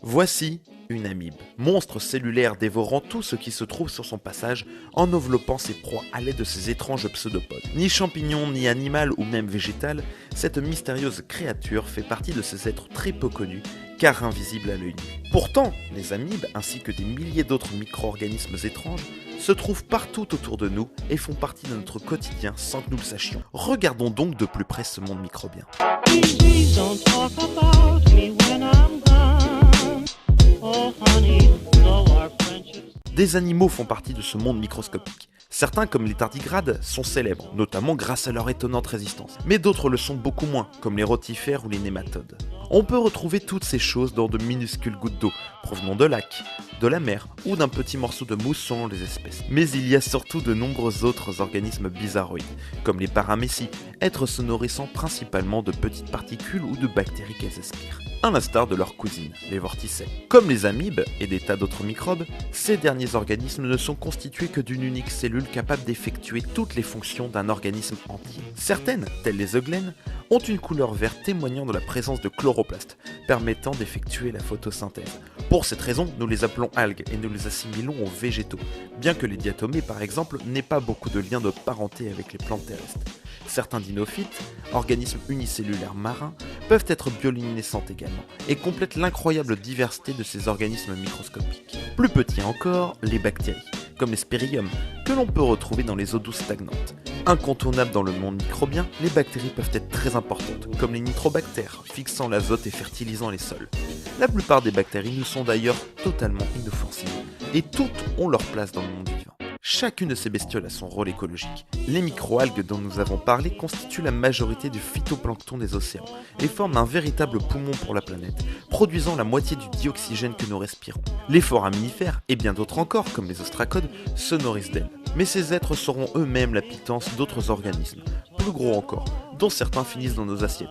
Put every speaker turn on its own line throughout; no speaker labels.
Voici une amibe, monstre cellulaire dévorant tout ce qui se trouve sur son passage, en enveloppant ses proies à l'aide de ses étranges pseudopodes. Ni champignon, ni animal ou même végétal, cette mystérieuse créature fait partie de ces êtres très peu connus, car invisibles à l'œil nu. Pourtant, les amibes, ainsi que des milliers d'autres micro-organismes étranges, se trouvent partout autour de nous et font partie de notre quotidien sans que nous le sachions. Regardons donc de plus près ce monde microbien.
Please don't talk about me when I'm gone. Oh honey, though our friendship's
Des animaux font partie de ce monde microscopique. Certains, comme les tardigrades, sont célèbres, notamment grâce à leur étonnante résistance. Mais d'autres le sont beaucoup moins, comme les rotifères ou les nématodes. On peut retrouver toutes ces choses dans de minuscules gouttes d'eau, provenant de lacs, de la mer ou d'un petit morceau de mousse selon les espèces. Mais il y a surtout de nombreux autres organismes bizarroïdes, comme les paramécies, êtres se nourrissant principalement de petites particules ou de bactéries qu'elles aspirent, à l'instar de leurs cousines, les vorticelles. Comme les amibes et des tas d'autres microbes, ces derniers organismes ne sont constitués que d'une unique cellule capable d'effectuer toutes les fonctions d'un organisme entier. Certaines, telles les eugènes, ont une couleur verte témoignant de la présence de chloroplastes, permettant d'effectuer la photosynthèse. Pour cette raison, nous les appelons algues et nous les assimilons aux végétaux, bien que les diatomées par exemple n'aient pas beaucoup de liens de parenté avec les plantes terrestres. Certains dinophytes, organismes unicellulaires marins, peuvent être bioluminescents également, et complètent l'incroyable diversité de ces organismes microscopiques. Plus petits encore, les bactéries, comme les spériums, que l'on peut retrouver dans les eaux douces stagnantes. Incontournables dans le monde microbien, les bactéries peuvent être très importantes, comme les nitrobactères, fixant l'azote et fertilisant les sols. La plupart des bactéries nous sont d'ailleurs totalement inoffensives, et toutes ont leur place dans le monde vivant. Chacune de ces bestioles a son rôle écologique. Les microalgues dont nous avons parlé constituent la majorité du phytoplancton des océans et forment un véritable poumon pour la planète, produisant la moitié du dioxygène que nous respirons. Les foraminifères, et bien d'autres encore, comme les ostracodes, se nourrissent d'elles. Mais ces êtres seront eux-mêmes la pitance d'autres organismes, plus gros encore, dont certains finissent dans nos assiettes.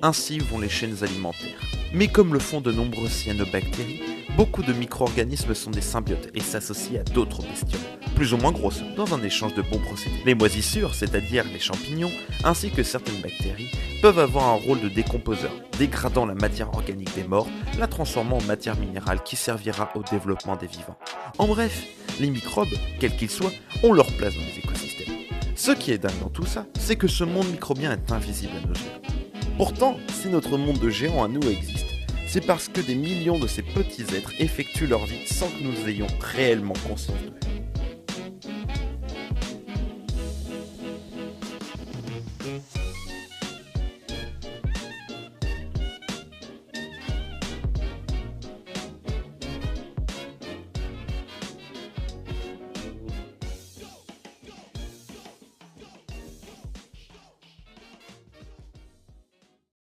Ainsi vont les chaînes alimentaires. Mais comme le font de nombreuses cyanobactéries, beaucoup de micro-organismes sont des symbiotes et s'associent à d'autres bestioles, plus ou moins grosses, dans un échange de bons procédés. Les moisissures, c'est-à-dire les champignons, ainsi que certaines bactéries, peuvent avoir un rôle de décomposeur, dégradant la matière organique des morts, la transformant en matière minérale qui servira au développement des vivants. En bref, les microbes, quels qu'ils soient, ont leur place dans les écosystèmes. Ce qui est dingue dans tout ça, c'est que ce monde microbien est invisible à nos yeux. Pourtant, si notre monde de géants à nous existe, c'est parce que des millions de ces petits êtres effectuent leur vie sans que nous ayons réellement conscience d'eux.